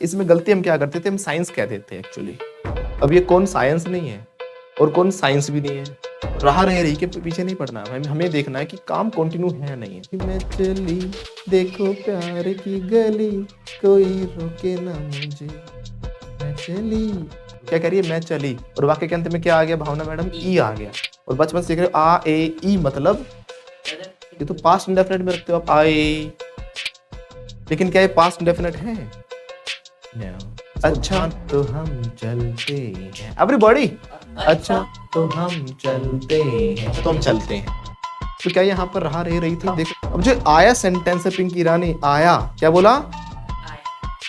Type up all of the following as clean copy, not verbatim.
इसमें गलती हम क्या करते थे, हम साइंस कह देते हैं एक्चुअली। अब ये कौन साइंस नहीं है और कौन साइंस भी नहीं है। रहा रहे रही के पीछे नहीं पड़ना, हमें देखना है कि काम कंटिन्यू है या नहीं है। मैं चली देखो प्यार की गली, कोई रोके ना मुझे, मैं चली। क्या कह रही है, मैं चली, और वाक्य के अंत में क्या आ गया भावना मैडम, ई आ गया। और बचपन से सीख रहे हो आ ए ई मतलब, ये तो पास्ट इंडेफिनिट में रखते हो आप आए, लेकिन क्या ये पास्ट इंडेफिनिट है? No. अच्छा तो हम चलते हैं एवरीबॉडी, अच्छा तो हम चलते हैं, तो हम चलते हैं। तो क्या यहाँ पर रहा रही थी, देखो अब जो आया सेंटेंस है पिंकी रानी, आया क्या बोला,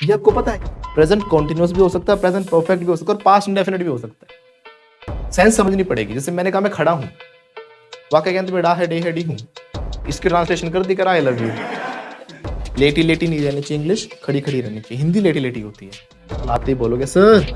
ये आपको पता है प्रेजेंट कॉन्टिन्यूअस भी हो सकता है, प्रेजेंट परफेक्ट भी हो सकता है, और पास्ट इंडेफिनिट भी हो सकता है। सेंस समझनी पड़ेगी। जैसे मैंने कहा मैं खड़ा हूँ, वाक्य के अंत में डा है डे है डी हूँ, इसकी ट्रांसलेशन कर दी करा आई लव यू। लेटी लेटी नहीं रहनी चाहिए इंग्लिश, खड़ी खड़ी रहनी चाहिए। हिंदी लेटी लेटी होती है। आते ही बोलोगे सर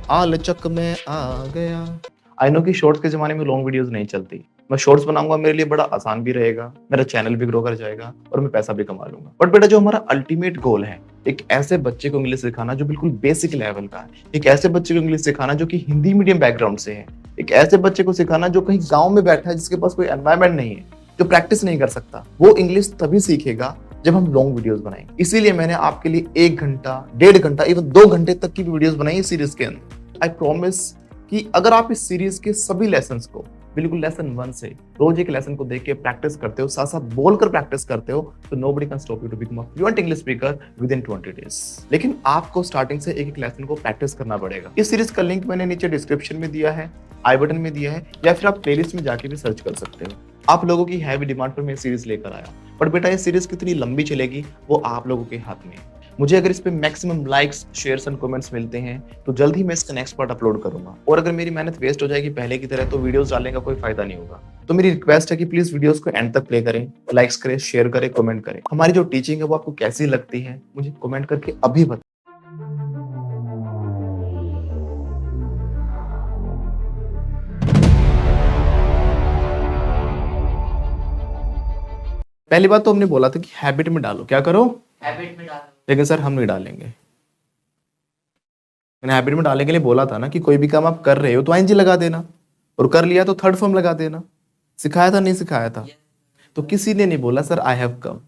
आलचक में आ गया। आई नो कि शॉर्ट्स के जमाने में लॉन्ग वीडियोस नहीं चलती, मैं शॉर्ट्स बनाऊंगा, मेरे लिए बड़ा आसान भी रहेगा, मेरा चैनल भी ग्रो कर जाएगा और मैं पैसा भी कमा लूंगा। बट बेटा जो हमारा अल्टीमेट गोल है, एक ऐसे बच्चे को इंग्लिश सिखाना जो बिल्कुल बेसिक लेवल का है, एक ऐसे बच्चे को इंग्लिश सिखाना जो कि हिंदी मीडियम बैकग्राउंड से है, एक ऐसे बच्चे को सिखाना जो कहीं गाँव में बैठा है, जिसके पास कोई एनवायरमेंट नहीं है, जो प्रैक्टिस नहीं कर सकता, वो इंग्लिश तभी सीखेगा जब हम लॉन्ग वीडियोस बनाएंगे। इसीलिए मैंने आपके लिए 1 घंटा, 1.5 घंटा, इवन 2 घंटे तक की वीडियोस बनाई है सीरीज के अंदर। आई प्रॉमिस कि अगर आप इस सीरीज के सभी लेसन्स को बिल्कुल लेसन 1 से रोज एक लेसन को देख के प्रैक्टिस करते हो, साथ साथ बोलकर प्रैक्टिस करते हो, तो nobody can stop you to become a fluent English speaker within 20 days. लेकिन आपको स्टार्टिंग से एक एक लेसन को प्रैक्टिस करना पड़ेगा। इस सीरीज का लिंक मैंने नीचे डिस्क्रिप्शन में दिया है, आई बटन में दिया है, या फिर आप प्लेलिस्ट में जाके भी सर्च कर सकते हो। आप लोगों की हैवी डिमांड पर मैं सीरीज लेकर आया, बट बेटा ये सीरीज कितनी लंबी चलेगी वो आप लोगों के हाथ में है। मुझे अगर इस पे maximum likes, shares and comments मिलते हैं तो जल्द ही मैं इसका नेक्स्ट पार्ट अपलोड करूंगा। और अगर मेरी मेहनत वेस्ट हो जाएगी पहले की तरह, तो वीडियोस डालने का कोई फायदा नहीं होगा। तो मेरी रिक्वेस्ट है कि प्लीज वीडियोस को एंड तक प्ले करें, लाइक्स करें, शेयर करें, कमेंट करें। हमारी जो टीचिंग है वो आपको कैसी लगती है मुझे कमेंट करके अभी बताएं। पहली बात तो हमने बोला था कि हैबिट में डालो, क्या करो, हैबिट में डालो, लेकिन सर हम नहीं डालेंगे। मैंने हैबिट में डालने के लिए बोला था ना कि कोई भी काम आप कर रहे हो तो आईएनजी लगा देना, और कर लिया तो थर्ड फॉर्म लगा देना। सिखाया था नहीं सिखाया था? तो किसी ने नहीं बोला सर आई हैव कम,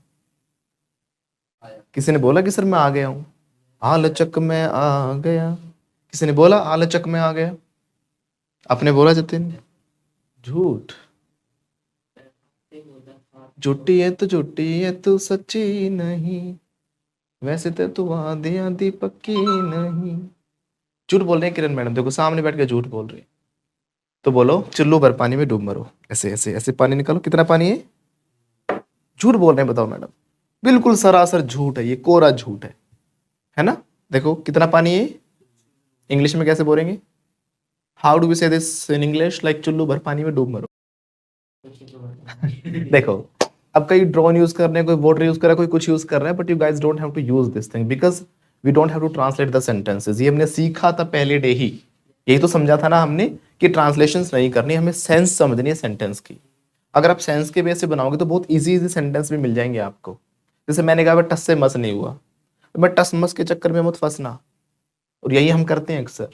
किसी ने बोला कि सर मैं आ गया हूं, आलचक में आ गया, किसी ने बोला आलचक में आ गया? आपने बोला जतिन? झूठ, झूठी है तो झूठी है तू, सच्ची नहीं, वैसे तो तू आधी आधी पक्की नहीं। झूठ बोल रहे हैं किरण मैडम, देखो सामने बैठ के झूठ बोल रही है। तो बोलो चुल्लू भर पानी में डूब मरो, ऐसे ऐसे ऐसे पानी निकालो, कितना पानी है? झूठ बोल रहे हैं, बताओ मैडम। बिल्कुल सरासर झूठ है, ये कोरा झूठ है ना? देखो कितना पानी है, इंग्लिश में कैसे बोलेंगे? हाउ डू वी से दिस इन इंग्लिश? लाइक चुल्लू भर पानी में डूब मरो। देखो अब कई ड्रोन यूज कर रहे हैं, कोई वाटर यूज कर रहा है, कोई कुछ यूज कर रहा है, but you guys don't have to use this thing because we don't have to translate the sentences. ये हमने सीखा था पहले डे ही, यही तो समझा था ना हमने कि ट्रांसलेशंस नहीं करनी, हमें सेंस समझनी है सेंटेंस की। अगर आप सेंस के बेस से बनाओगे तो बहुत इजी सेंटेंस भी मिल जाएंगे आपको। जैसे मैंने कहा टस से मस नहीं हुआ, तो मैं टस मस के चक्कर में मत फंसना, और यही हम करते हैं अक्सर।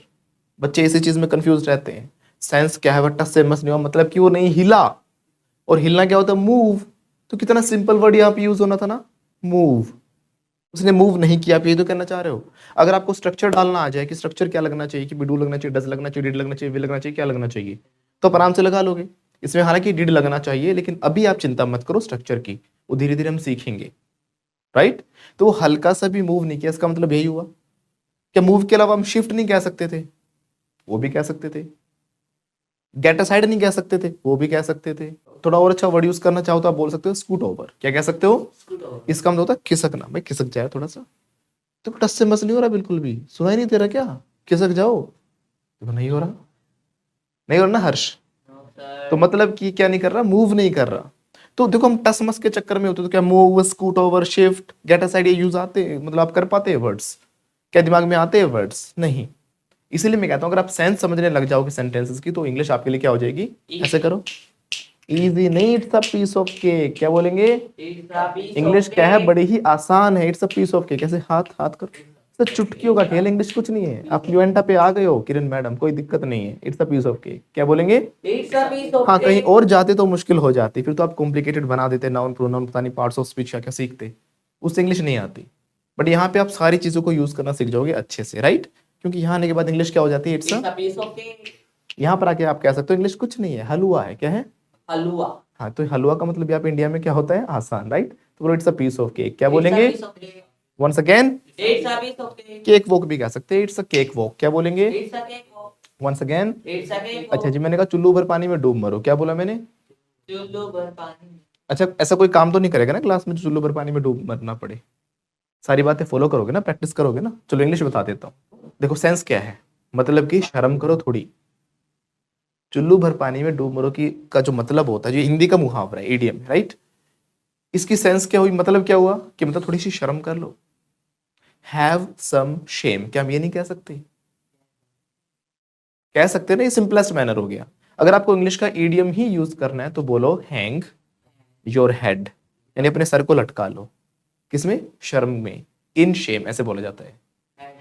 बच्चे इसी चीज में कंफ्यूज रहते हैं। सेंस क्या है, वह टस से मस नहीं हुआ मतलब कि वो नहीं हिला, और हिलना क्या होता है, मूव। तो कितना सिंपल वर्ड यहाँ पे यूज होना था ना, मूव। उसने मूव नहीं किया, आप ये तो कहना चाह रहे हो। अगर आपको स्ट्रक्चर डालना आ जाए कि स्ट्रक्चर क्या लगना चाहिए, कि डू लगना चाहिए, डज लगना चाहिए, डिड लगना चाहिए, विल लगना चाहिए, क्या लगना चाहिए, तो आप आराम से लगा लोगे। इसमें हालांकि डिड लगना चाहिए, लेकिन अभी आप चिंता मत करो स्ट्रक्चर की, वो धीरे धीरे हम सीखेंगे, राइट? तो वो हल्का सा भी मूव नहीं किया, इसका मतलब यही हुआ। क्या मूव के अलावा हम शिफ्ट नहीं कह सकते थे? वो भी कह सकते थे। गेट असाइड नहीं कह सकते थे? वो भी कह सकते थे। थोड़ा और अच्छा वर्ड यूज करना चाहो तो आप बोल सकते हो स्कूट ओवर। क्या कह सकते हो? इसका मतलब होता है खिसकना। भाई खिसक जाए थोड़ा सा, तो टस से मस नहीं हो रहा, बिल्कुल भी सुनाई नहीं दे रहा क्या? खिसक जाओ। देखो नहीं हो रहा, नहीं हो रहा ना हर्ष? तो मतलब कि क्या नहीं कर रहा, मूव नहीं कर रहा। तो देखो हम टस मस के चक्कर में होते तो क्या move, scoot over, shift, get aside ये यूज आते हैं, मतलब आप कर पाते हैं वर्ड्स? क्या दिमाग में आते हैं वर्ड्स? नहीं। इसीलिए मैं कहता हूं अगर आप सेंस समझने लग जाओगे सेंटेंसेस की, तो इंग्लिश आपके लिए क्या हो जाएगी, ऐसे करो, इजी नहीं, it's a piece of cake. क्या बोलेंगे? इंग्लिश क्या है, बड़ी ही आसान है, it's a piece of cake. ऐसे हाथ हाथ करो, तो चुटकियों का खेल, इंग्लिश कुछ नहीं है। आप फ्लुएंटा पे आ गए हो किरण मैडम, कोई दिक्कत नहीं है। It's a piece of cake. क्या बोलेंगे? इट्स अ पीस ऑफ हाँ, केक। कहीं और जाते तो मुश्किल हो जाती, फिर तो आप कॉम्प्लिकेटेड बना देते, नाउन प्रोनाउन पता नहीं पार्ट्स ऑफ स्पीच क्या क्या सीखते, उससे इंग्लिश नहीं आती। बट यहाँ पे आप सारी चीजों को यूज करना सीख जाओगे अच्छे से, राइट? क्योंकि यहाँ आने के बाद इंग्लिश क्या हो जाती है? It's a piece of cake. यहाँ पर आके आप कह सकते हो इंग्लिश कुछ नहीं है, हलवा है। क्या है? हलवा। हाँ, तो हलवा का मतलब यहाँ पे इंडिया में क्या होता है? आसान, राइट? तो बोलो it's a piece of cake. क्या बोलेंगे? Once again, it's a piece of cake. Cakewalk भी कह सकते हैं, इट्स अ केक वॉक। क्या बोलेंगे? It's a cakewalk. Once again, it's a cakewalk. अच्छा जी, मैंने कहा चुल्लू भर पानी में डूब मरो। क्या बोला मैंने? चुल्लू भर पानी। अच्छा, ऐसा कोई काम तो नहीं करेगा ना क्लास में जो चुल्लू भर पानी में डूब मरना पड़े? सारी बातें फॉलो करोगे ना, प्रैक्टिस करोगे ना? चलो इंग्लिश बता देता हूँ। देखो सेंस क्या है, मतलब कि शर्म करो थोड़ी। चुल्लू भर पानी में डूब मरो की का जो मतलब होता है, जो हिंदी का मुहावरा है, इडियम, राइट? इसकी सेंस क्या हुई, मतलब क्या हुआ कि मतलब थोड़ी सी शर्म कर लो। Have some Shem. क्या हम ये नहीं कह सकते? कह सकते ना, ये सिंपलेस्ट मैनर हो गया। अगर आपको इंग्लिश का ईडियम ही यूज करना है तो बोलो हैंग योर हेड, यानी अपने सर को लटका लो। किसमें? शर्म में। इन शेम ऐसे बोला जाता है।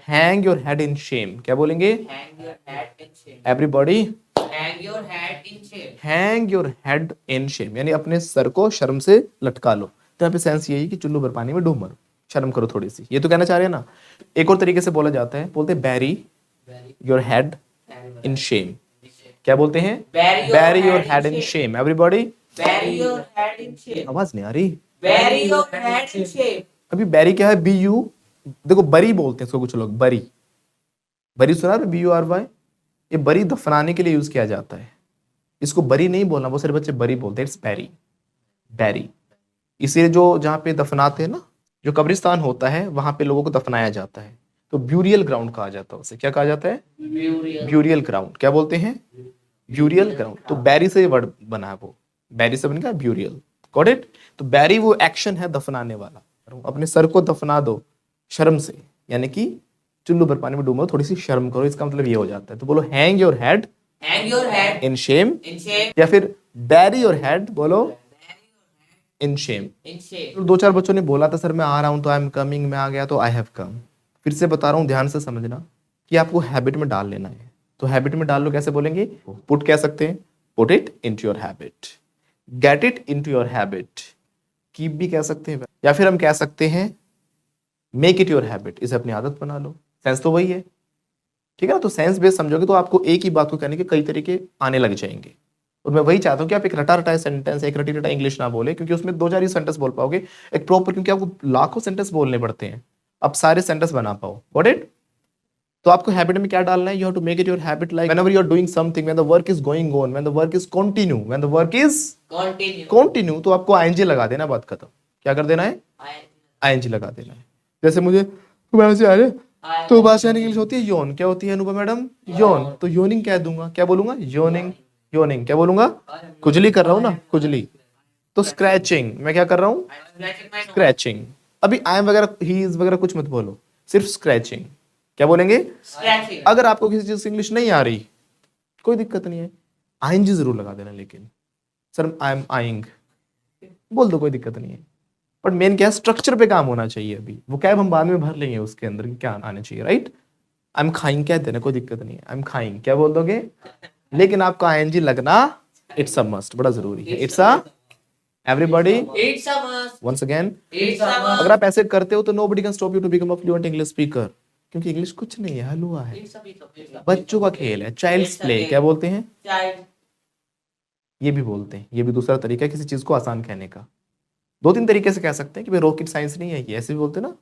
Hang your head in shame. क्या बोलेंगे? Hang your head in shame. Everybody, hang your head in Shem. Hang your head in Shem, यानी अपने सर को शर्म से लटका लो। तो यहाँ पे सेंस यही कि चुल्लू भर पानी में डूब मरो, शर्म करो थोड़ी सी, ये तो कहना चाह रहे हैं ना। एक और तरीके से बोला जाता है, बोलते हैं bury your head in shame. क्या बोलते हैं? Bury your head in shame. Everybody, bury your head in shame. आवाज नहीं आ रही। Bury your head in shame. अभी बैरी क्या है? बी यू, देखो बरी बोलते हैं इसको कुछ लोग, बरी। बरी सुना है? B U R Y. ये बरी दफनाने के लिए यूज किया जाता है। इसको बरी नहीं बोलना, वो सारे बच्चे बरी बोलते हैं। इट्स बैरी, बैरी। इसीलिए जो जहाँ पे दफनाते हैं ना, जो कब्रिस्तान होता है वहां पे लोगों को दफनाया जाता है, तो ब्यूरियल ग्राउंड कहा जाता है उसे। क्या कहा जाता है? Burial ground. क्या बोलते हैं? Burial ground. तो बैरी से वर्ड बना है, वो बैरी से बन गया ब्यूरियल। Got it? तो बैरी वो एक्शन है दफनाने वाला। अपने सर को दफना दो शर्म से, यानी कि चुल्लू भर पानी में डूबो, थोड़ी सी शर्म करो, इसका मतलब ये हो जाता है। तो बोलो hang your head in Shem, या फिर बैरी योर हेड, बोलो इन शेम। तो दो चार बच्चों ने बोला था सर मैं आ रहा हूं तो आई एम कमिंग, मैं आ गया तो आई हैव कम। फिर से बता रहा हूं, ध्यान से समझना कि आपको हैबिट में डाल लेना है। तो हैबिट में डाल लो, कैसे बोलेंगे? पुट कह सकते हैं, put it into your habit, get it into your habit, keep भी कह सकते हैं, या फिर हम कह सकते हैं मेक इट योर हैबिट, इसे अपनी आदत बना लो। सेंस तो वही है, ठीक है ना? तो सेंस बेस समझोगे तो आपको एक ही बात को कहने के कई तरीके आने लग जाएंगे। और मैं वही चाहता हूँ कि आप एक रटा रटाए सेंटेंस, एक रटी रटा इंग्लिश ना बोले, क्योंकि उसमें दो चार ही सेंटेंस बोल पाओगे एक प्रॉपर, क्योंकि आपको लाखों सेंटेंस बोलने पड़ते हैं, आप सारे सेंटेंस बना पाओ। Got it? तो आपको हैबिट में क्या डालना है? You have to make it your habit, like whenever you are doing something, when the work is going on, when the work is continue, when the work is continue, तो आपको ING लगा देना, बात खत्म। क्या कर देना है? आईएनजी लगा देना है। जैसे मुझे वहां से आ रहे तो भाषा इंग्लिश होती है योन। क्या होती है अनुपा मैडम? योन। तो योनिंग कह दूंगा। क्या बोलूंगा? योनिंग। योनिंग क्या बोलूंगा? खुजली कर रहा हूं ना, खुजली। तो स्क्रैचिंग, मैं क्या कर रहा हूं? स्क्रैचिंग। अभी आई एम वगैरह, ही इज वगैरह कुछ मत बोलो, सिर्फ स्क्रैचिंग। क्या बोलेंगे? स्क्रैचिंग। अगर आपको किसी चीज की इंग्लिश नहीं आ रही, कोई दिक्कत नहीं है, आईएनजी जरूर लगा देना। लेकिन सर आई एम आइंग बोल दो, कोई दिक्कत नहीं है। बट मेन क्या है? स्ट्रक्चर पे काम होना चाहिए। अभी वो कैब हम बाद में भर लेंगे, उसके अंदर क्या आना चाहिए, राइट? आई एम खाइंग कह देना, कोई दिक्कत नहीं है। आई एम खाइंग क्या बोल दोगे, लेकिन आपका आईएनजी लगना इट्स अ मस्ट, बड़ा जरूरी है। It's a, everybody, it's a must. Once again, it's a must. अगर आप ऐसे करते हो तो nobody can stop you to become a fluent English speaker, क्योंकि इंग्लिश कुछ नहीं है, हलवा है, बच्चों का खेल है, चाइल्ड्स प्ले। क्या बोलते हैं? चाइल्ड। ये भी बोलते हैं, ये भी दूसरा तरीका है किसी चीज को आसान कहने का। दो तीन तरीके से कह सकते हैं कि भाई रॉकेट साइंस नहीं है ये, ऐसे भी बोलते हैं ना,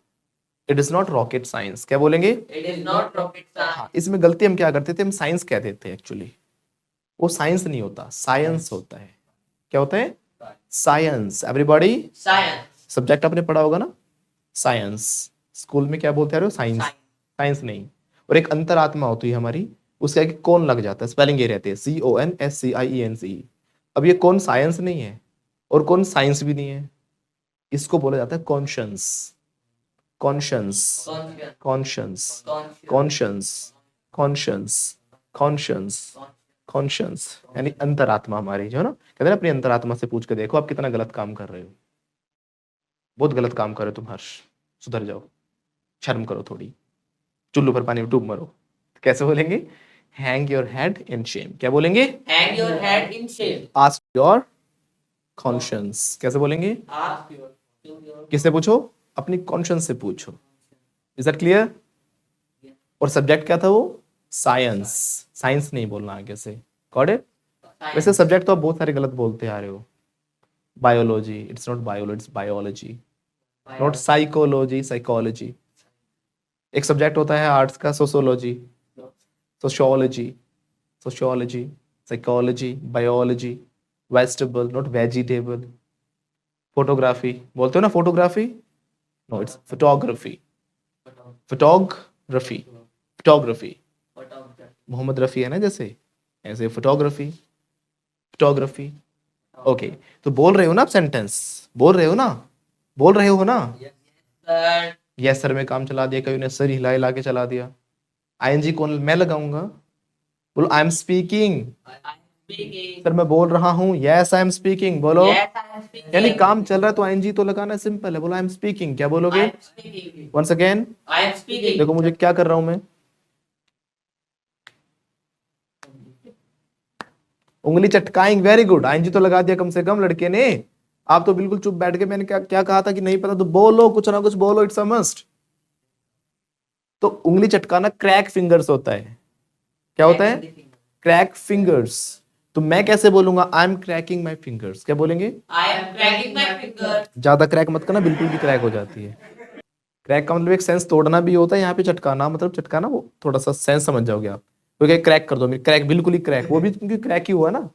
it is not rocket science. क्या बोलेंगे? It is not rocket science. हाँ, इसमें गलती हम क्या करते थे, हम साइंस कह देते थे। एक्चुअली वो साइंस नहीं होता, साइंस होता है। क्या होता है? साइंस। Everybody, science. सब्जेक्ट आपने पढ़ा होगा ना, साइंस। स्कूल में क्या बोलते आ रहे हो? साइंस। साइंस नहीं। और एक अंतरात्मा होती है हमारी, उसके आगे कौन लग जाता है, स्पेलिंग ये रहते हैं CONSCIENCE। अब ये कौन साइंस नहीं है और कौन साइंस भी नहीं है, इसको बोला जाता है conscience. Conscience, conscience, conscience, conscience, conscience, conscience, यानी अंतरात्मा हमारी, जो है ना, कहते हैं ना अपनी अंतरात्मा से पूछ के देखो आप कितना गलत काम कर रहे हो। बहुत गलत काम कर रहे हो तुम हर्ष, सुधर जाओ, शर्म करो थोड़ी। चुल्लू पर पानी में डूब मरो। कैसे बोलेंगे? Hang your head in shame. क्या बोलेंगे? Hang your head in shame. Ask your conscience. कैसे बोलेंगे? Ask your किससे पूछो? अपनी कॉन्शियंस से पूछो। Is that clear? और सब्जेक्ट क्या था वो? साइंस। साइंस नहीं बोलना आगे से। Got it? वैसे सब्जेक्ट तो आप बहुत सारे गलत बोलते आ रहे हो। Biology, it's not biology, it's biology, not psychology, psychology. एक सब्जेक्ट होता है आर्ट्स का sociology, sociology, sociology, psychology, biology, vegetable not vegetable. Photography बोलते हो ना, photography? No, it's photography, photography, photography. Mohammed Rafi है ना, जैसे ऐसे फोटोग्राफी, फोटोग्राफी। ओके, तो बोल रहे हो ना आप सेंटेंस? बोल रहे हो ना? बोल रहे हो ना? Sir, यस सर में काम चला दिया, कभी ने सर हिला हिला के चला दिया। आईएनजी कौन मैं लगाऊंगा? बोलो I am speaking. I'm speaking. Sir मैं बोल रहा हूँ। यस आई एम स्पीकिंग बोलो। Yes, I am speaking. यानी काम चल रहा है तो आईएनजी तो लगाना सिंपल है। बोलो आई एम स्पीकिंग। क्या I बोलोगे? am speaking. वंस अगेन। I am speaking. देखो मुझे क्या कर रहा हूं मैं, उंगली चटकाएंगे। वेरी गुड, आईएनजी तो लगा दिया कम से कम लड़के ने। आप तो बिल्कुल चुप बैठ के, मैंने क्या क्या कहा था कि नहीं पता तो बोलो, कुछ ना कुछ बोलो, इट्स अ मस्ट। तो उंगली चटकाना क्रैक फिंगर्स होता है। क्या होता है? Crack fingers. तो मैं कैसे बोलूंगा? I am cracking my fingers. क्या बोलेंगे? I am cracking my finger. ज्यादा क्रैक मत करना, बिल्कुल भी क्रैक हो जाती है। क्रैक का मतलब एक सेंस तोड़ना भी होता है, यहाँ पे चटकाना मतलब चटकाना, वो थोड़ा सा सेंस समझ जाओगे आप। क्योंकि क्रैक कर दो, मेरी क्रैक बिल्कुल ही क्रैक, वो भी क्योंकि क्रैक ही हुआ ना।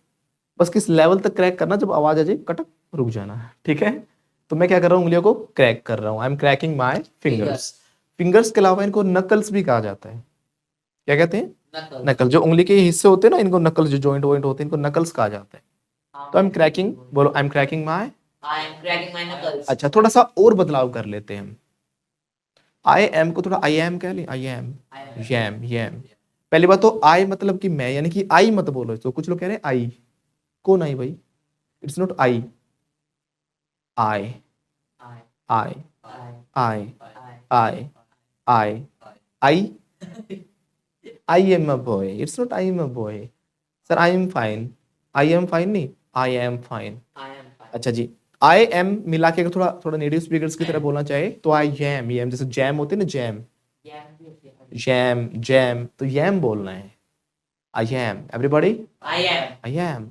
बस किस लेवल तक क्रैक करना, जब आवाज आ जाए कटक रुक जाना, ठीक है? तो मैं क्या कर रहा हूँ? उंगलियों को क्रैक कर रहा हूँ। I M cracking my fingers. Fingers के अलावा इनको नकल्स भी कहा जाता है। क्या कहते हैं? Knuckles. नकल। जो उंगली के हिस्से होते हैं ना, इनको नकल्स, जो जॉइंट वॉइंट होते हैं, इनको नकल्स कहा जाता है। तो आई एम क्रैकिंग, बोलो I M cracking my. I am cracking my knuckles. अच्छा, थोड़ा सा और बदलाव कर लेते हैं हम। आई एम को थोड़ा आई एम कह लें। आई एम, यम, यम। पहली बात तो आई मतलब कि मैं, यानी कि आई मत बोलो। तो कुछ लोग कह रहे हैं आई। कौन आई भाई? इट्स नॉट आई। I, I, I, I, I, I, I, I, I am a boy. It's not I am a boy. Sir I am fine. I am fine नहीं, I am fine. I am fine. अच्छा जी, I am मिला के अगर थोड़ा थोड़ा native speakers की तरह बोलना चाहे तो आई एम, यम, जैसे जैम होते हैं ना, jam, Yeah, yes, yes. Jam, jam, तो यम बोलना है। I am, everybody, I am. I am,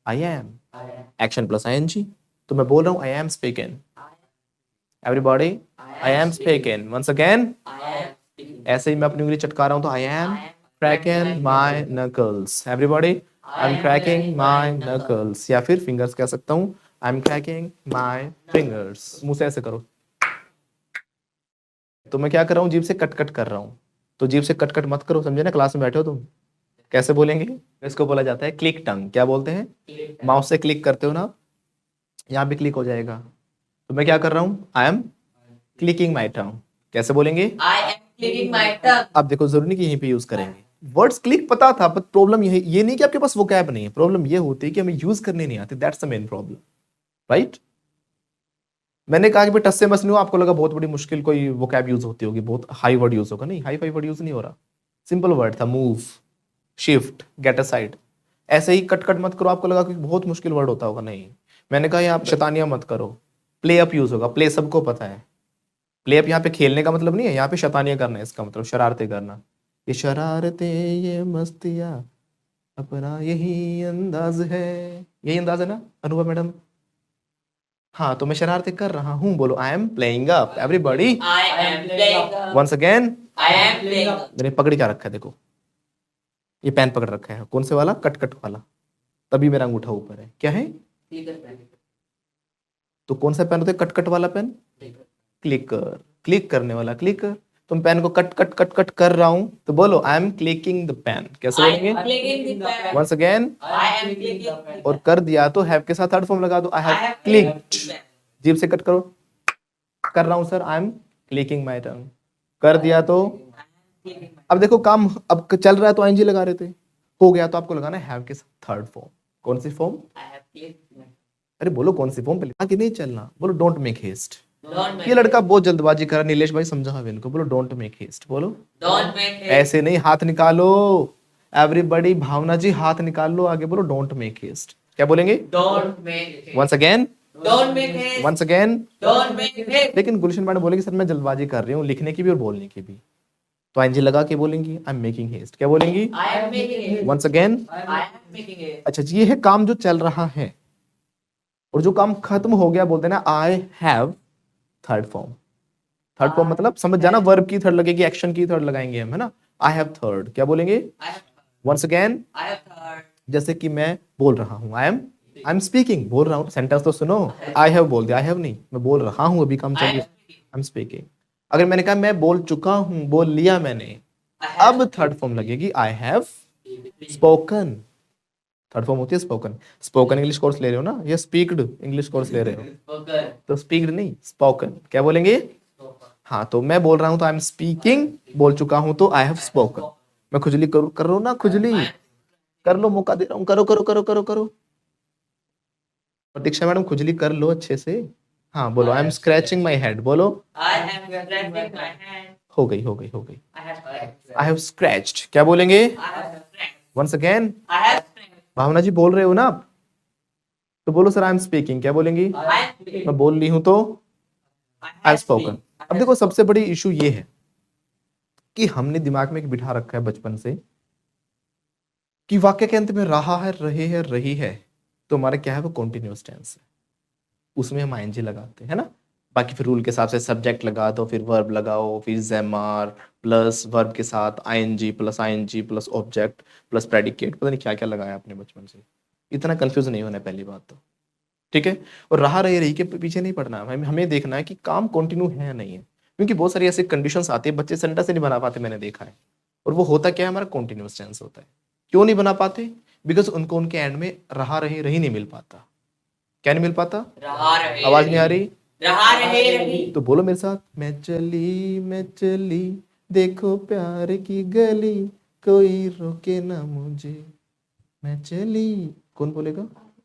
I am, I am. Action plus ING. तो मैं बोल रहा हूँ I am speaking. I everybody, I am speaking. Once again, am speaking. ऐसे ही मैं अपनी उंगली चटका रहा हूँ तो I am cracking my knuckles. Everybody, I M cracking my knuckles. या फिर फिंगर्स कह सकता हूँ, I M cracking my fingers. मुंह से ऐसे करो। तो मैं क्या कर रहा हूँ? जीभ से कट कट कर रहा हूँ। तो जीभ से कट कट मत करो, समझे ना? क्लास में बैठे हो तुम। कैसे बोलेंगे? इसको बोला जाता है क्लिक टंग। क्या बोलते हैं? माउस से क्लिक करते हो ना, यहाँ भी क्लिक हो जाएगा। तो मैं क्या कर रहा हूँ? आई एम क्लिकिंग माई टंग। कैसे बोलेंगे? I am clicking my tongue. अब देखो, जरूरी नहीं कि यहीं पे यूज करेंगे। वर्ड्स क्लिक पता था, बट प्रॉब्लम ये नहीं कि आपके पास वोकैब नहीं है। प्रॉब्लम ये होती है कि हमें यूज करने नहीं आते। That's the main problem, right? मैंने कहा कि भाई टस से मस नहीं हो, आपको लगा बहुत बड़ी मुश्किल कोई वोकैब यूज होती होगी, बहुत हाई वर्ड यूज होगा। नहीं, हाई फाई वर्ड यूज नहीं हो रहा। सिंपल वर्ड था, मूव, शिफ्ट, गेट असाइड। ऐसे ही कट कट मत करो, आपको लगा कि बहुत मुश्किल वर्ड होता होगा। नहीं, मैंने कहा यहाँ शैतानियां मत करो। प्ले अप यूज होगा। प्ले सबको पता है। प्ले अप यहाँ पे खेलने का मतलब नहीं है, यहाँ पे शैतानियां करना है, इसका मतलब शरारतें करना। ये शरारतें, ये मस्तियां, अपना यही अंदाज है। यही अंदाज है ना अनुभव मैडम? हाँ, तो मैं शरारतें कर रहा हूँ। बोलो I am playing up. Everybody, I am playing. Once again. I am playing. मैंने पकड़ क्या रखा है? देखो, ये पेन पकड़ रखा है। कौन से वाला? कट कट वाला। तभी मेरा अंगूठा ऊपर है। क्या है? तो कौन सा पेन होता है? कट कट वाला पेन, क्लिकर। क्लिक करने वाला क्लिकर। तुम पेन को कट कट कट कट कर रहा हूं, तो बोलो I am clicking the pen. कैसे I बोलेंगे? am clicking the pen. Once again. I am clicking the pen. और कर दिया तो हैव के साथ थर्ड फॉर्म लगा दो, आई I have have clicked. clicked the pen. जीभ से कट करो। कर रहा हूं sir, I am clicking my टंग। कर दिया तो Clicking my अब देखो काम अब चल रहा है तो आईएनजी लगा रहे थे, हो गया तो आपको लगाना है हैव के साथ थर्ड फॉर्म। कौन सी form? I have clicked my अरे बोलो कौन सी फॉर्म पे? आगे नहीं चलना। बोलो don't make haste. Don't make ये लड़का बहुत जल्दबाजी कर रहा है, नीलेश भाई समझाओ इनको, बोलो डोंट मेक हेस्ट, बोलो Don't make haste. ऐसे नहीं, हाथ निकालो एवरीबॉडी, भावना जी हाथ निकाल लो आगे, बोलो डोंट मेक हेस्ट, क्या बोलेंगे? Don't make haste. Once again, Don't make haste. Once again. Don't make haste. लेकिन गुलशन मैडम बोलेगी सर मैं जल्दबाजी कर रही हूँ लिखने की भी और बोलने की भी, तो आईएनजी लगा के बोलेंगी आई एम मेकिंग हेस्ट, क्या बोलेंगी? I am making haste. Once again. I am making haste. अच्छा जी, ये है काम जो चल रहा है, और जो काम खत्म हो गया बोलते हैं ना I have third form. Third form मतलब समझ जाना, वर्ब की थर्ड लगेगी, एक्शन की थर्ड लगाएंगे हम, है ना? आई हैव थर्ड, क्या बोलेंगे? I have once again. I have third. जैसे कि मैं बोल रहा हूँ, आई एम स्पीकिंग, बोल रहा हूँ, सेंटेंस तो सुनो, आई हैव बोल दिया, आई हैव नहीं, मैं बोल रहा हूँ, अभी काम I चल am रही है, speaking. I am speaking. अगर मैंने कहा मैं बोल चुका हूँ, बोल लिया मैंने, I have अब थर्ड फॉर्म लगेगी I have spoken. Third form होती है स्पोकन। स्पोकन इंग्लिश कोर्स ले रहे हो ना, या स्पीक्ड इंग्लिश कोर्स ले रहे हो? spoken. तो स्पीक्ड नहीं, स्पोकन, क्या बोलेंगे? हाँ, तो मैं बोल रहा हूँ तो आई एम स्पीकिंग, बोल चुका हूँ तो आई हैव स्पोकन। मैं खुजली करूँ, कर लो ना खुजली, कर लो, मौका दे रहा हूँ, करो करो करो करो करो। प्रतीक्षा मैडम खुजली कर लो अच्छे से। हाँ बोलो, I M scratching my head, बोलो। I am scratching my hand. हो गई हो गई हो गई। I have scratched. I have scratched, क्या बोलेंगे? I have scratched. Once again. I have scratched. Bhavna ji बोल रहे हो ना आप, तो बोलो सर आई एम स्पीकिंग, क्या बोलेंगी? I am speaking. मैं बोल रही हूँ तो I I have spoken. speaking. अब देखो सबसे बड़ी इशू ये है कि हमने दिमाग में एक बिठा रखा है बचपन से कि वाक्य के अंत में रहा है, रहे है, रही है, तो हमारा क्या है, वो कॉन्टिन्यूअस टेंस है, उसमें हम आईएनजी लगाते हैं ना। बाकी फिर रूल के हिसाब से सब्जेक्ट लगा दो, फिर वर्ब लगाओ, फिर जेमार प्लस वर्ब के साथ ING plus object plus predicate, पता नहीं क्या क्या लगाया आपने बचपन से। इतना कंफ्यूज नहीं होना है पहली बात तो, ठीक है। और रहा रही रही के पीछे नहीं पड़ना है, हमें देखना है कि काम कंटिन्यू है या नहीं है, क्योंकि बहुत सारी ऐसी कंडीशंस आती है बच्चे सेंटेंस नहीं बना पाते, मैंने देखा है। और वो होता क्या है, हमारा कंटिन्यूअस टेंस होता है। क्यों नहीं बना पाते? बिकॉज उनको उनके एंड में रहा रही रही नहीं मिल पाता। क्या नहीं मिल पाता? रहा रहे आवाज नहीं आ रही? रहा रहे रही। तो बोलो मेरे साथ, मैं चली देखो प्यार की गली, कोई रोके ना मुझे, मैं चली। कौन बोलेगा?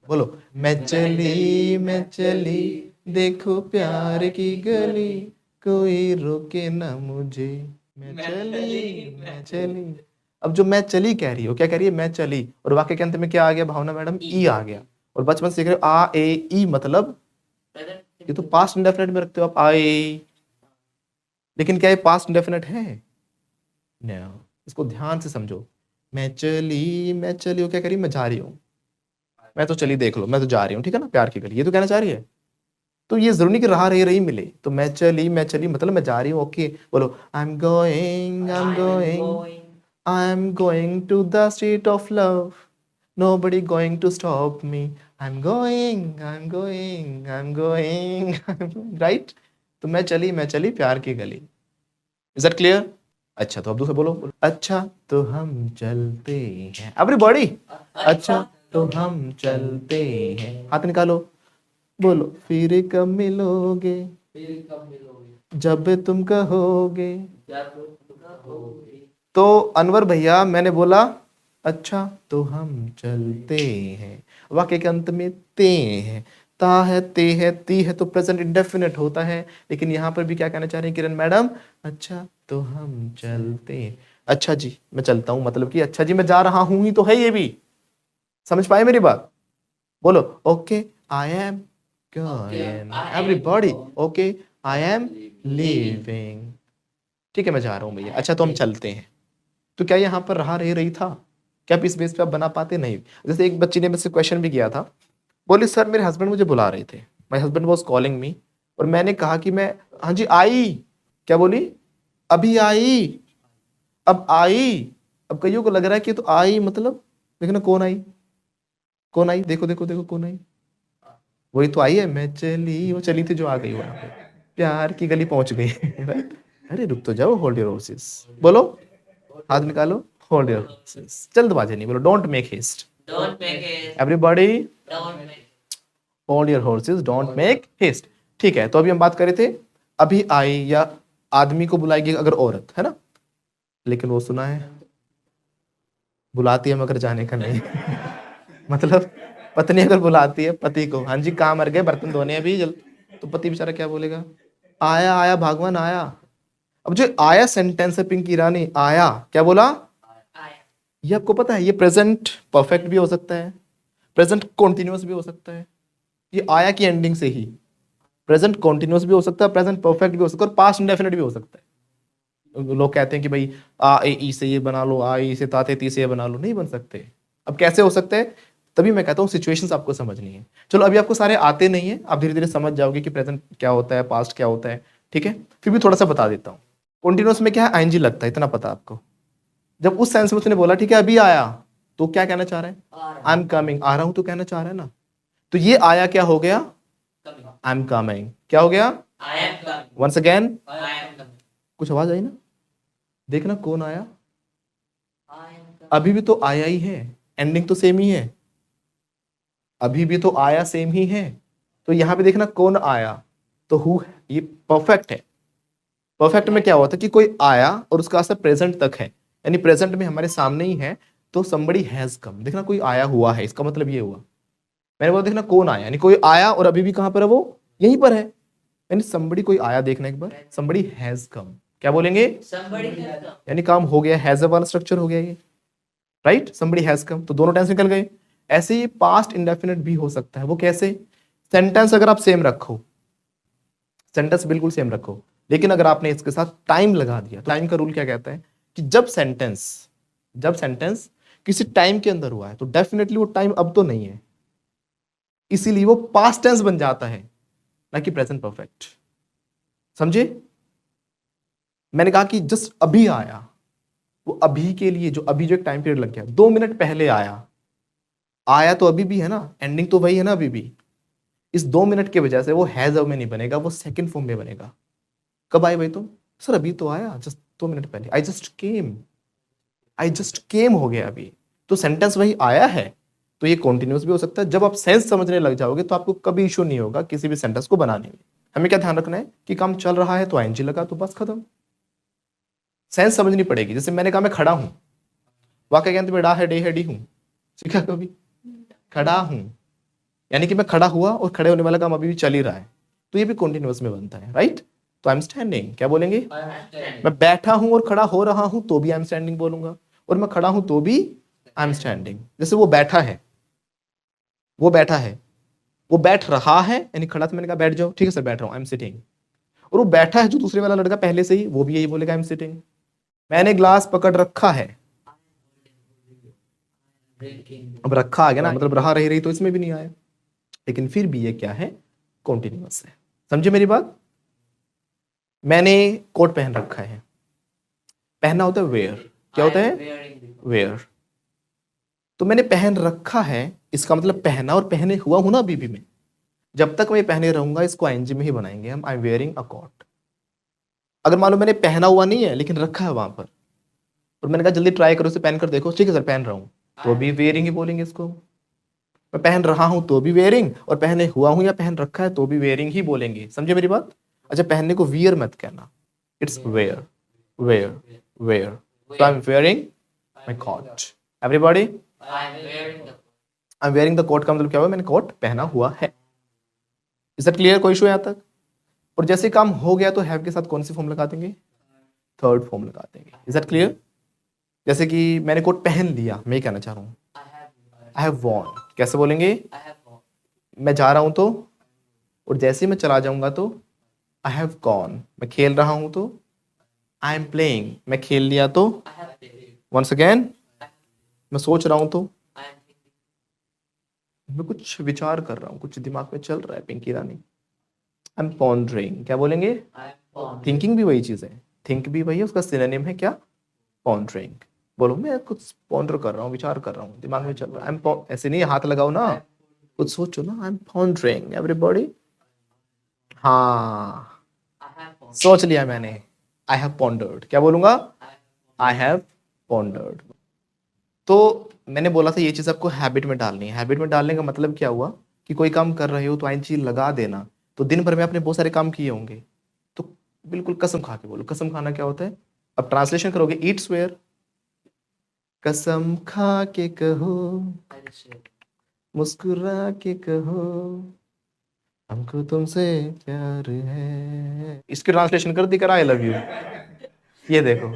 बोलो, मैं चली देखो प्यार की गली, कोई रोके ना मुझे, मैं चली। अब जो मैं चली कह रही हो, क्या कह रही है? मैं चली, और वाक्य के अंत में क्या आ गया भावना मैडम? ई आ गया। और बचपन से सीख रहे हो आ ए ई मतलब, ये तो पास्ट इंडेफिनिट में रखते हो आप आए, लेकिन क्या ये पास्ट इंडेफिनिट है? नहीं, इसको ध्यान से समझो। मैं चली वो क्या करी? मैं जा रही हूँ, मैं तो चली देख लो, मैं तो जा रही हूँ, ठीक है ना, प्यार की गली, ये तो कहना चाह रही है। तो ये जरूरी नहीं कि रहा रही मिले, तो मैं चली मतलब मैं जा रही हूँ, ओके। बोलो, I am going to the street of love, nobody going to stop me, I'm going, right? तो मैं चली प्यार की गली। Is that clear? अच्छा, तो अब दूसरा बोलो। अच्छा तो हम चलते हैं, everybody, अच्छा तो हम चलते हैं, हाथ निकालो, बोलो, फिर कब मिलोगे, जब तुम कहोगे। तो अनवर भैया मैंने बोला अच्छा तो हम चलते हैं, वाक्य के अंत में ते है, ता है, ते है, ती है, तो प्रेजेंट इंडेफिनिट होता है। लेकिन यहाँ पर भी क्या कहना चाह रही हैं किरण मैडम? अच्छा तो हम चलते हैं, अच्छा जी मैं चलता हूँ, मतलब कि अच्छा जी मैं जा रहा हूँ ही तो है, ये भी समझ पाए मेरी बात? बोलो, okay I am going, everybody, okay I am leaving, ठीक है मैं जा रहा हूँ भैया। अच्छा तो हम चलते हैं, तो क्या यहाँ पर रहा रही था? क्या इस बेस पे आप बना पाते? नहीं। जैसे एक बच्ची ने मुझसे क्वेश्चन भी किया था, बोली सर मेरे हस्बैंड मुझे बुला रहे थे, my husband was calling me, और मैंने कहा कि मैं, हाँ जी आई, क्या बोली? अभी आई, अब आई। अब कईयों को लग रहा है कि तो आई मतलब, देखना कौन आई, कौन आई, देखो देखो देखो कौन आई, वही तो आई है, मैं चली, वो चली थी जो आ गई वहां पे, प्यार की गली पहुंच गई। अरे रुक तो जाओ, होल्ड योर हॉर्सेस, बोलो, हाथ निकालो, होल्ड योर हॉर्सेस, जल्दबाजी नहीं, बोलो don't make haste, Don't make haste. Everybody Don't make. Hold your horses, don't make haste. ठीक है, तो अभी हम बात कर रहे थे अभी आई, या आदमी को बुलाएगी अगर औरत है ना, लेकिन वो सुना है बुलाती है मगर जाने का नहीं। मतलब पत्नी अगर बुलाती है पति को, हाँ जी काम मर गए, बर्तन धोने अभी जल, तो पति बेचारा क्या बोलेगा? आया आया भगवान आया। अब जो आया सेंटेंस है पिंकी रानी, आया क्या बोला? आया। ये आपको पता है ये प्रेजेंट परफेक्ट भी हो सकता है, प्रेजेंट कॉन्टिन्यूअस भी हो सकता है। ये आया की एंडिंग से ही प्रेजेंट कॉन्टिन्यूअस भी हो सकता है, प्रेजेंट परफेक्ट भी हो सकता है और पास्ट इंडेफिनिट भी हो सकता है। लोग कहते हैं कि भाई आ ए ई से ये बना लो, आ ई से ताते ती से ये बना लो, नहीं बन सकते। अब कैसे हो सकते हैं? तभी मैं कहता हूँ सिचुएशंस आपको समझनी है। चलो अभी आपको सारे आते नहीं है, आप धीरे धीरे समझ जाओगे कि प्रेजेंट क्या होता है, पास्ट क्या होता है, ठीक है। फिर भी थोड़ा सा बता देता हूँ। कॉन्टिन्यूअस में क्या है, आईएनजी लगता है, इतना पता आपको। जब उस सेंस में उसने बोला ठीक है अभी आया, तो क्या कहना चाह रहा है? आ रहा आई एम कमिंग, आ रहा हूं तो कहना चाह रहा है ना। तो ये आया क्या हो गया? कमिंग। I am coming. क्या हो गया? I am coming. Once again, I am coming. कुछ आवाज आई ना? देखना कौन आया। I am coming. अभी भी तो आया ही है, एंडिंग तो सेम ही है, अभी भी तो आया सेम ही है। तो यहां पे देखना कौन आया, तो हु, ये परफेक्ट है। परफेक्ट में क्या होता है कि कोई आया और उसका असर प्रेजेंट तक है, यानी प्रेजेंट में हमारे सामने ही है, तो somebody हैज कम। देखना कोई आया हुआ है, इसका मतलब ये हुआ। मैंने बोला देखना कौन आया, यानी कोई आया और अभी भी कहां पर है, वो यहीं पर है, यानी somebody कोई आया। देखना एक बार, somebody हैज कम। क्या बोलेंगे? Somebody has come. यानी काम हो गया, हैज वाला स्ट्रक्चर हो गया ये, राइट। somebody हैज कम, तो दोनों टेंस निकल गए। ऐसे ही पास्ट इंडेफिनिट भी हो सकता है। वो कैसे? सेंटेंस अगर आप सेम रखो, सेंटेंस बिल्कुल सेम रखो, लेकिन अगर आपने इसके साथ टाइम लगा दिया, तो टाइम का रूल क्या कहता है कि जब सेंटेंस किसी टाइम के अंदर हुआ है तो डेफिनेटली वो टाइम अब तो नहीं है, इसीलिए वो पास्ट टेंस बन जाता है, ना कि प्रेजेंट परफेक्ट। समझे? मैंने कहा कि जस्ट अभी आया, वो अभी के लिए जो अभी जो एक टाइम पीरियड लग गया, 2 मिनट पहले आया, आया तो अभी भी है ना, एंडिंग तो वही है ना अभी भी। इस 2 मिनट की वजह से वो हैज अब में नहीं बनेगा, वो सेकंड फॉर्म में बनेगा। कब आए भाई तुम? सर अभी तो आया, जस्ट 2 मिनट पहले, आई जस्ट केम हो गया अभी। तो सेंटेंस वही आया है, तो ये कॉन्टिन्यूअस भी हो सकता है। जब आप सेंस समझने लग जाओगे तो आपको कभी इशू नहीं होगा किसी भी सेंटेंस को बनाने में। हमें क्या ध्यान रखना है कि काम चल रहा है तो आईएनजी लगा, तो बस खत्म। सेंस समझनी पड़ेगी। जैसे मैंने कहा मैं खड़ा हूं, वाक्य ज्ञान में डा है डे है डी हूं, सीखा कभी? खड़ा हूं यानी कि मैं खड़ा हुआ और खड़े होने वाला काम अभी भी चल ही रहा है, तो ये भी कॉन्टिन्यूअस में बनता है, राइट। तो आई एम स्टैंडिंग, क्या बोलेंगे? I am standing. मैं बैठा हूं और खड़ा हो रहा हूं तो भी आई एम स्टैंडिंग बोलूंगा, और मैं खड़ा हूं तो भी आई एम स्टैंडिंग। जैसे वो बैठा है, वो बैठ रहा है, यानी खड़ा तो मैंने कहा बैठ जाओ, ठीक है सर बैठ रहा हूं, आई एम सिटिंग। और वो बैठा है जो दूसरे वाला लड़का पहले से ही, वो भी यही बोलेगा आई एम सिटिंग। मैंने ग्लास पकड़ रखा है, Drinking. अब रखा आ गया ना, मतलब रहा रही तो इसमें भी नहीं आया, लेकिन फिर भी ये क्या है? कॉन्टिन्यूअस है। समझे मेरी बात? मैंने कोट पहन रखा है, पहनना होता है वेयर, क्या होता I है? am wearing the- wear. तो मैंने पहन रखा है, इसका मतलब पहना और पहने हुआ हूं ना अभी भी मैं। जब तक मैं पहने रहूंगा इसको आईएनजी में ही बनाएंगे हम, I am wearing a coat. अगर मान लो मैंने पहना हुआ नहीं है लेकिन रखा है वहां पर, और मैंने कहा जल्दी ट्राई करो इसे पहन कर देखो, ठीक है सर पहन रहा हूं, तो भी वेयरिंग ही बोलेंगे इसको। मैं पहन रहा हूं तो भी वेयरिंग, और पहने हुआ हूं या पहन रखा है तो भी वेयरिंग ही बोलेंगे। समझे मेरी बात? अच्छा पहनने को वियर मत कहना, it's wear, wear, wear. So I am wearing my coat. Everybody, I am wearing the- I am wearing the coat का मतलब क्या हुआ? मैंने कोट पहना हुआ है। Is that clear? कोई इशू है यहाँ तक? और जैसे काम हो गया तो हैव के साथ कौन सी फॉर्म लगा देंगे? थर्ड फॉर्म लगा देंगे। Is that clear? जैसे कि मैंने कोट पहन लिया, मैं ये कहना चाह रहा हूँ आई हैव वॉर्न, कैसे बोलेंगे? I have worn. मैं जा रहा हूं तो, और जैसे ही मैं चला जाऊंगा तो आई हैव गॉन। मैं खेल रहा हूं तो आई एम प्लेइंग, मैं खेल लिया तो I have played. Once again. मैं सोच रहा हूं तो I am thinking. मैं कुछ विचार कर रहा हूं, कुछ दिमाग में चल रहा है पिंकी रानी। आई एम पॉन्डरिंग, क्या बोलेंगे? I am pondering. थिंकिंग भी वही चीज है, थिंक भी वही है, उसका सिनोनिम है क्या? पॉन्डरिंग। बोलो मैं कुछ पॉन्डर कर रहा हूँ, विचार कर रहा हूँ, दिमाग में चल रहा है। आई एम, ऐसे नहीं हाथ लगाओ ना, कुछ सोचो ना। I am pondering, everybody. हाँ I have pondered. सोच लिया मैंने, आई हैव पॉन्डर्ड। क्या बोलूंगा? I I have pondered. तो मैंने बोला था ये चीज आपको हैबिट में डालनी है। हैबिट में डालने का मतलब क्या हुआ कि कोई काम कर रहे हो तो आईएनजी लगा देना, तो दिन भर में आपने बहुत सारे काम किए होंगे, तो बिल्कुल कसम खा के बोलो। कसम खाना क्या होता है? अब ट्रांसलेशन करोगे, ईट स्वेयर, कसम खा के कहो, will say. मुस्कुरा के कहो, हमको तुमसे प्यार है, इसकी ट्रांसलेशन कर दी कर आई लव यू। ये देखो,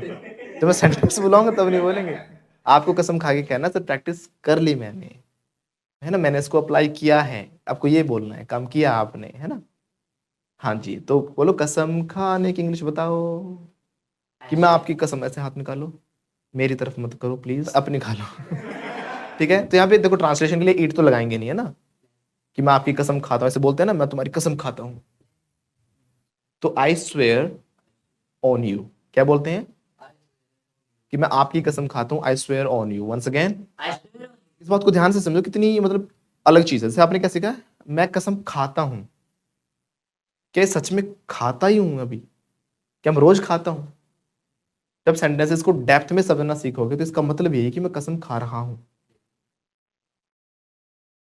तो मैं सेंटेंस बुलाऊंगा तब नहीं बोलेंगे। आपको कसम खा के कहना सर प्रैक्टिस कर ली मैंने, है ना, मैंने इसको अप्लाई किया है, आपको ये बोलना है काम किया आपने, है ना। हाँ जी, तो बोलो कसम खाने की इंग्लिश बताओ। कि मैं आपकी कसम, ऐसे हाथ निकालो, मेरी तरफ मत करो प्लीज, अपनी खा लो। ठीक है, तो यहाँ पे देखो ट्रांसलेशन के लिए ईट तो लगाएंगे नहीं, है ना, कि मैं आपकी कसम खाता हूँ, ऐसे बोलते हैं ना, मैं तुम्हारी कसम खाता हूँ। तो आई स्वेयर ऑन यू, क्या बोलते हैं कि मैं आपकी कसम खाता हूँ, I swear on you. Once again, इस बात को ध्यान से समझो, कितनी मतलब अलग चीज है। जैसे आपने क्या सीखा है, मैं कसम खाता हूँ, क्या सच में खाता ही हूं अभी, क्या मैं रोज खाता हूं। जब सेंटेंसेस को डेप्थ में समझना सीखोगे तो इसका मतलब यही कि मैं कसम खा रहा हूं,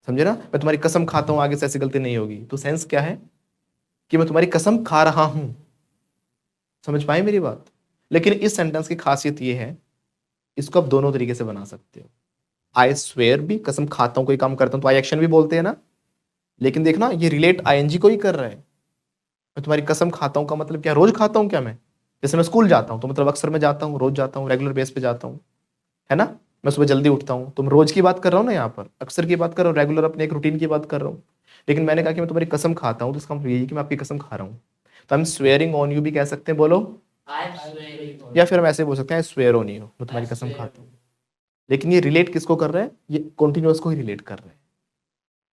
समझे ना। मैं तुम्हारी कसम खाता हूं, आगे से ऐसी गलती नहीं होगी, तो सेंस क्या है कि मैं तुम्हारी कसम खा रहा हूं। समझ पाए मेरी बात। लेकिन इस सेंटेंस की खासियत ये है, इसको आप दोनों तरीके से बना सकते हो। आई स्वेयर भी, कसम खाता हूं, कोई काम करता हूं तो आई एक्शन भी बोलते हैं ना, लेकिन देखना ये रिलेट आईएनजी को ही कर रहा है। मैं तुम्हारी कसम खाता हूं का मतलब क्या, रोज खाता हूं क्या मैं। जैसे मैं स्कूल जाता हूं तो मतलब अक्सर मैं जाता हूं, रोज जाता हूं, रेगुलर बेस पे जाता हूं, है ना। मैं सुबह जल्दी उठता हूँ, तुम रोज की बात कर रहा हूँ ना, यहाँ पर अक्सर की बात कर रहा हूँ, रेगुलर अपने एक रूटीन की बात कर रहा हूँ। लेकिन मैंने कहा कि मैं तुम्हारी कसम खाता हूँ, तो इसका मतलब यही कि मैं आपकी कसम खा रहा हूँ। तो हम स्वेयरिंग ऑन यू भी कह सकते हैं, बोलो। या फिर हम ऐसे बोल सकते हैं स्वेयर ऑन यू, मैं तुम्हारी कसम खाता हूँ। लेकिन ये रिलेट किसको कर रहा है, ये कॉन्टिन्यूअस को ही रिलेट कर रहा है।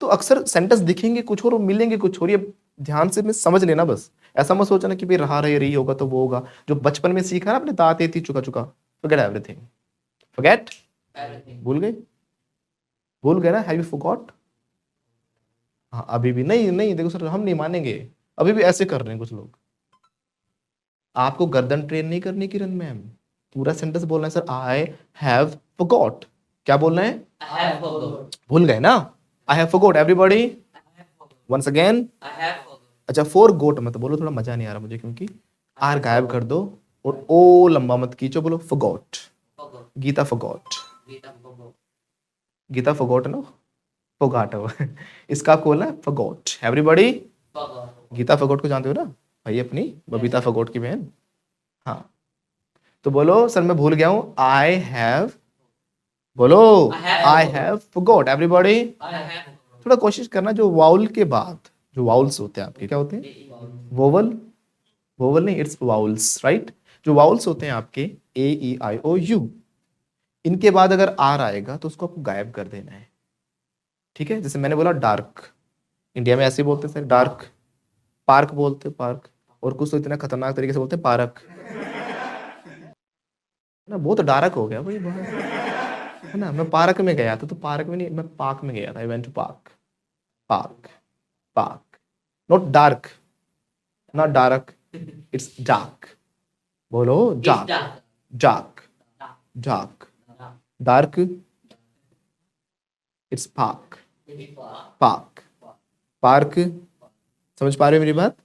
तो अक्सर सेंटेंस दिखेंगे कुछ और मिलेंगे कुछ और, ये ध्यान से में समझ लेना बस। ऐसा मत सोचना कि भाई रहा रहे रही होगा तो वो होगा, जो बचपन में सीखा ना अपने दाते थी चुका चुका, फॉरगेट एवरीथिंग, फॉरगेट, भूल गए, भूल गए ना, हैव यू फॉरगॉट। हाँ अभी भी नहीं, नहीं देखो सर हम नहीं मानेंगे, अभी भी ऐसे कर रहे हैं कुछ लोग। आपको गर्दन ट्रेन नहीं करनी किरण मैम, पूरा सेंटेंस बोलना है सर, आई हैव फॉरगॉट। क्या बोलना है, भूल गए ना, I have forgot everybody, once again. अच्छा फॉर गोट मत बोलो, थोड़ा मजा नहीं आ रहा मुझे, क्योंकि आर गायब कर दो और ओ लंबा मत खींचो, बोलो forgot. Geeta forgot, Geeta forgot ना, फॉरगॉट इसका आपको बोलना है फॉरगॉट एवरीबॉडी। गीता फगोट को जानते हो ना, भाई अपनी बबीता फगोट की बहन। हाँ, तो बोलो सर मैं भूल गया हूं, आई हैव, बोलो आई हैव फॉरगॉट एवरीबॉडी। थोड़ा कोशिश करना, जो वाउल के बाद जो वाउल्स होते हैं आपके, क्या होते हैं, वोवल, वोवल नहीं, इट्स वाउल्स, राइट। जो वाउल्स होते हैं आपके ए ई आई ओ यू, इनके बाद अगर आर आएगा तो उसको आपको गायब कर देना है, ठीक है। जैसे मैंने बोला डार्क, इंडिया में ऐसे ही बोलते हैं सर डार्क, पार्क बोलते पार्क, और कुछ तो इतना खतरनाक तरीके से बोलते हैं पार्क, ना बहुत डार्क हो गया भाई बहुत, है ना। मैं पार्क में गया था, तो पार्क में नहीं, मैं पार्क में गया था, I went to park, park, park, not dark, not dark, it's dark, बोलो dark, dark, dark, dark, it's park, park, park. समझ पा रहे हो मेरी बात।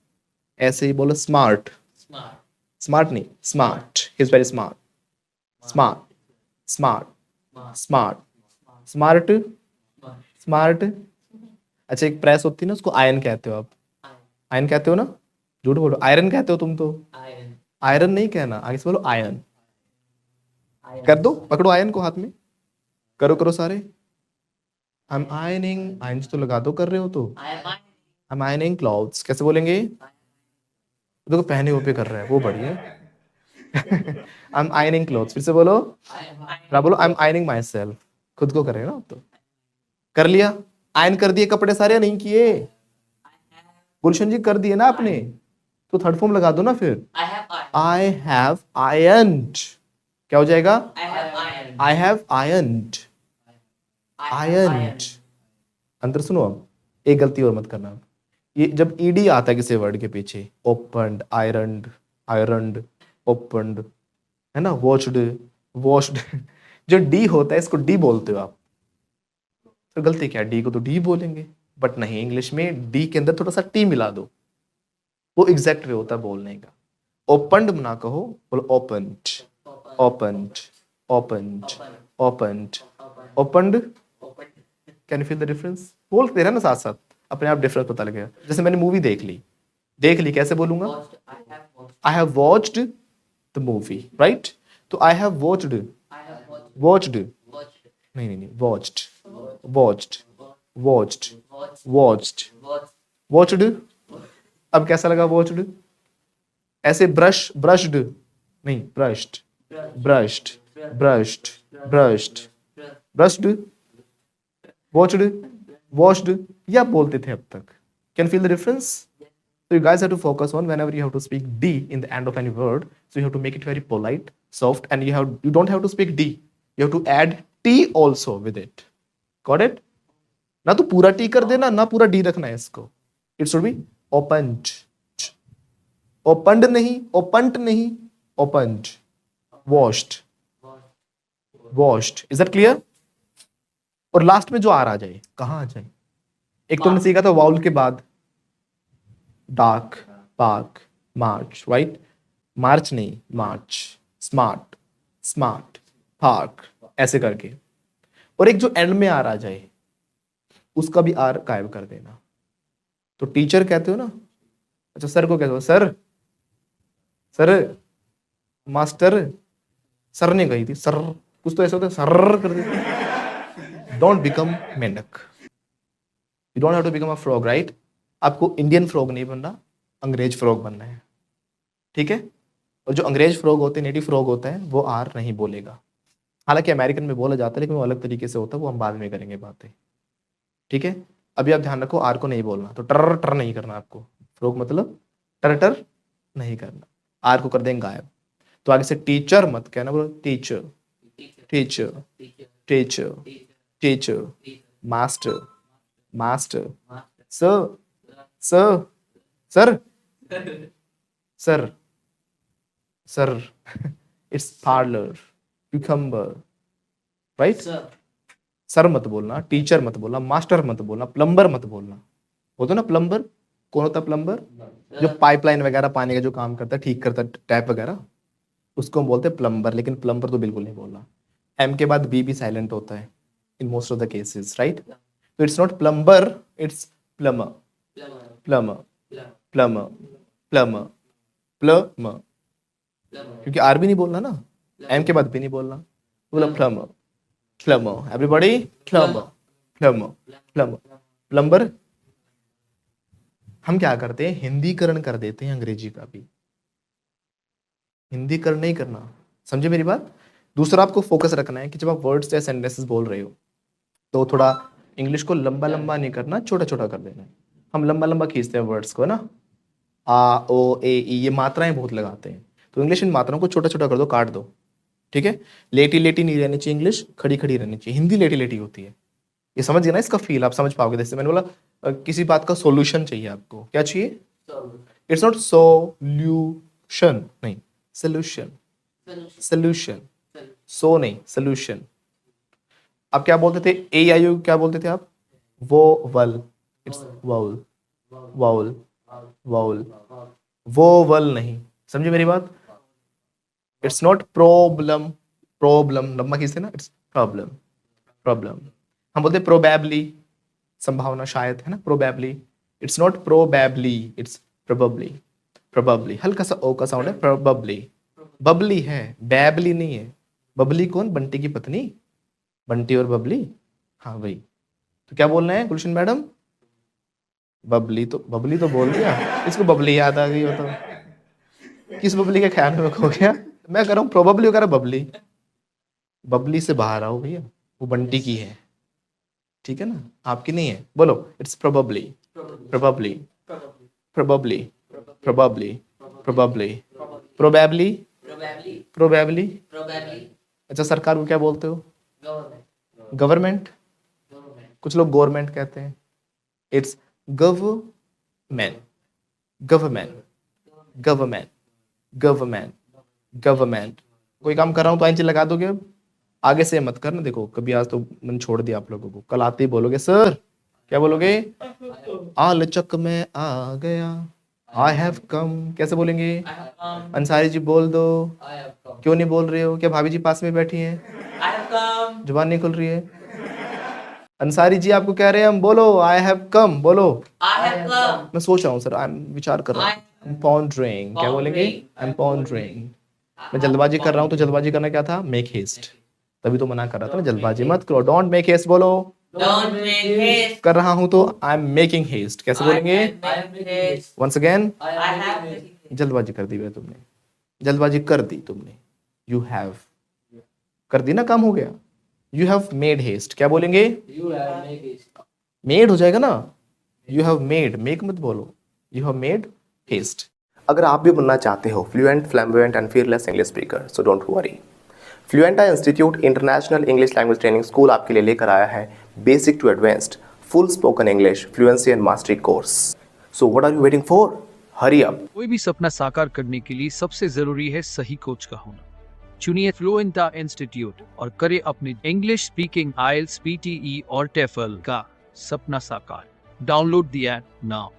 ऐसे ही बोलो स्मार्ट, स्मार्ट नहीं smart, he is very smart, smart, smart, smart, smart, smart. अच्छा एक प्रेस होती है ना, उसको आयरन कहते हो आप, आयरन कहते हो ना, झूठ बोलो, आयरन कहते हो तुम तो, आयरन नहीं कहना, आगे से बोलो आयरन। कर दो, पकड़ो आयरन को हाथ में, करो करो सारे, आई एम आयरनिंग, आयरन तो लगा दो, कर रहे हो तो, आई एम आयरनिंग क्लॉथ्स, कैसे बोलेंगे, देखो पहने हुए पे कर रहे हैं वो बढ़िया। आई एम आयरनिंग क्लॉथ्स, फिर से बोलो, बोलो I M ironing my self, खुद को कर रहे हो ना तो। कर लिया, आयन कर दिए कपड़े सारे या नहीं किए, गुलशन जी कर दिए ना आपने, तो थर्ड फॉर्म लगा दो ना फिर, आई हैव आयन्ड, क्या हो जाएगा, आई हैव आयन्ड, आयन्ड। अंतर सुनो, अब एक गलती और मत करना, ये जब ईडी आता है किसी वर्ड के पीछे, ओपनड, आयरन्ड, आयरन्ड, ओपनड, है ना, वॉच्ड, वॉश्ड, जो डी होता है इसको डी बोलते हो आप, तो गलती क्या है, डी को तो डी बोलेंगे, बट नहीं, इंग्लिश में डी के अंदर थोड़ा सा टी मिला दो, वो एग्जैक्ट वे होता है बोलने का। ओपनड ना कहो, बोलो opened, opened, opened, opened, opened. Can you feel the difference, बोलते रहना साथ साथ, अपने आप डिफरेंस पता लगेगा। जैसे मैंने मूवी देख ली कैसे बोलूंगा? Watched. I have watched. I have watched the movie, right? तो I have watched, I have watched. Watched, Watched. नहीं, watched, watched, watched, Watched. Watched, Watched. Watched. अब कैसा लगा वॉच्ड? ऐसे ब्रश्ड नहीं, brushed, brushed, brushed, brushed, brushed, watched, washed, या बोलते थे अब तक। Can feel the difference? So you guys have to focus on whenever you have to speak D in the end of any word. So you have to make it very polite, soft, and you don't have to speak D. You have to add T also with it. Got it? ना तो पूरा T कर देना, ना पूरा D रखना है इसको. It should be opened. Opened नहीं, opened नहीं, opened. Washed. Washed. Is that clear? और लास्ट में जो आर आ जाए, कहाँ आ जाए? एक तुमने सीखा था वाउल के बाद डार्क, पार्क, मार्च, राइट? मार्च नहीं, मार्च, स्मार्ट, स्मार्ट, पार्क, ऐसे करके। और एक जो एंड में आर आ जाए उसका भी आर गायब कर देना। तो टीचर कहते हो ना, अच्छा सर को कहते हो सर, सर, मास्टर, सर ने कही थी सर, कुछ तो ऐसा होता है सर कर देते। डोंट बिकम मेंढक, you don't have to become a frog, right? आपको इंडियन फ्रॉग नहीं बनना, अंग्रेज फ्रॉग बनना है, ठीक है? और जो अंग्रेज फ्रॉग होते हैं, नेटिव फ्रॉग होता है, वो आर नहीं बोलेगा। हालांकि अमेरिकन में बोला जाता है, लेकिन वो अलग तरीके से होता है, वो हम बाद में करेंगे बातें, ठीक है? अभी आप ध्यान रखो, आर को नहीं बोलना, तो टर टर नहीं करना आपको। फ्रॉग मतलब टर टर नहीं करना, आर को कर देंगे गायब। तो आगे से टीचर मत कहना, बोलो teacher, teacher, teacher, teacher, master, master, sir, sir, sir, sir, sir, it's parlour, cucumber, right? Sir मत बोलना, टीचर मत बोलना, मास्टर मत बोलना, प्लम्बर मत बोलना। होता ना प्लम्बर, कौन होता है प्लम्बर? जो पाइपलाइन वगैरह पानी का जो काम करता है, ठीक करता है, टैप वगैरह, उसको हम बोलते हैं प्लम्बर। लेकिन प्लम्बर तो बिल्कुल नहीं बोलना। एम के बाद बी भी साइलेंट होता है in most of the cases, right? तो it's not plumber, it's plumber, plumber, plumber, plumber, plumber, क्योंकि आर भी नहीं बोलना ना, एम के बाद भी नहीं बोलना, बोला plumber, plumber, everybody plumber, plumber, plumber, plumber. हम क्या करते हैं, हिंदीकरण कर देते हैं अंग्रेजी का भी। हिंदीकरण नहीं करना, समझे मेरी बात? दूसरा आपको फोकस रखना है कि जब आप वर्ड्स या सेंटेंसेस बोल रहे हो तो थोड़ा इंग्लिश को लंबा लंबा नहीं करना, छोटा छोटा कर देना है। हम लंबा लंबा खींचते हैं वर्ड्स को ना, आ, ओ, ए, ई, ये मात्राएं बहुत लगाते हैं। तो इंग्लिश इन मात्राओं को छोटा छोटा कर दो, काट दो, ठीक है? लेटी लेटी नहीं रहनी चाहिए इंग्लिश, खड़ी खड़ी रहनी चाहिए। हिंदी लेटी लेटी होती है, ये समझ गए ना? इसका फील आप समझ पाओगे। जैसे मैंने बोला किसी बात का सॉल्यूशन चाहिए आपको, क्या चाहिए? इट्स नॉट सॉल्यूशन, नहीं, सोल्यूशन, सोल्यूशन, सो नहीं, सोल्यूशन। आप क्या बोलते थे? ए आई यू क्या बोलते थे आप? Vowel, it's vowel, vowel, vowel, vowel नहीं, समझे मेरी बात? इट्स नॉट प्रॉब्लम, प्रॉब्लम लंबा खींचते ना, इट्स प्रॉब्लम, प्रॉब्लम। हम बोलते प्रोबेबली, संभावना शायद, है ना, probably. It's not probably, it's probably, probably, हल्का सा ओ का साउंड है, प्रोबेबली। बबली है, बैबली नहीं है। बबली कौन? बंटी की पत्नी, बंटी और बबली, हाँ वही। तो क्या बोलना है गुलशन मैडम? बबली तो बोल दिया, इसको बबली याद आ गई हो तो किस बबली के ख्याल में खो गया? मैं कर रहा हूँ प्रोबेबली, कह रहा बबली। बबली से बाहर आओ भैया, वो बंटी की है, ठीक है ना, आपकी नहीं है। बोलो it's probably, probably, probably, probably, probably, probably, probably. अच्छा सरकार को क्या बोलते हो? गवर्नमेंट। कुछ लोग गवर्नमेंट कहते हैं, it's government, government, government, government, government. कोई काम कर रहा हूं तो आइंची लगा दोगे। अब आगे से मत करना, देखो कभी आज तो मन छोड़ दिया आप लोगों को, कल आते ही बोलोगे सर, क्या बोलोगे? आलचक में आ गया, आई हैव कम, कैसे बोलेंगे? अंसारी जी बोल दो। क्यों नहीं बोल रहे हो? क्या भाभी जी पास में बैठी हैं? जुबान नहीं खुल रही है? अंसारी जी आपको कह रहे हैं हम, बोलो आई हैव कम, बोलो। I have come. मैं सोच रहा हूँ सर, आई एम विचार कर रहा हूँ। पॉन्डरिंग, क्या बोलेंगे? I am pondering. मैं जल्दबाजी कर रहा हूँ, तो जल्दबाजी करना क्या था? Make haste. तभी तो मना कर रहा था ना, जल्दबाजी मत करो। डोंट मेक हेस्ट बोलो। Don't make haste. कर रहा हूँ तो आई एम मेकिंग हेस्ट, कैसे बोलेंगे? I am making haste. Once again, I have making haste. जल्दबाजी कर दी है तुमने, जल्दबाजी कर दी तुमने। यू हैव कर दी ना, काम हो गया। यू हैव मेड हेस्ट, क्या बोलेंगे? You have made haste. Made हो जाएगा ना। यू हैव मेड, मेक मत बोलो, यू हैव मेड हेस्ट। अगर आप भी बनना चाहते हो fluent, flamboyant and fearless English speaker, so don't worry. Fluenta institute international English language training school आपके लिए लेकर आया है basic to advanced full spoken English fluency and mastery course. So what are you waiting for? Hurry up. कोई भी सपना साकार करने के लिए सबसे जरूरी है सही कोच का होना। चुनिए फ्लुएंटा इंस्टीट्यूट और करें अपने इंग्लिश स्पीकिंग IELTS, PTE और TEFL का सपना साकार। Download the app now.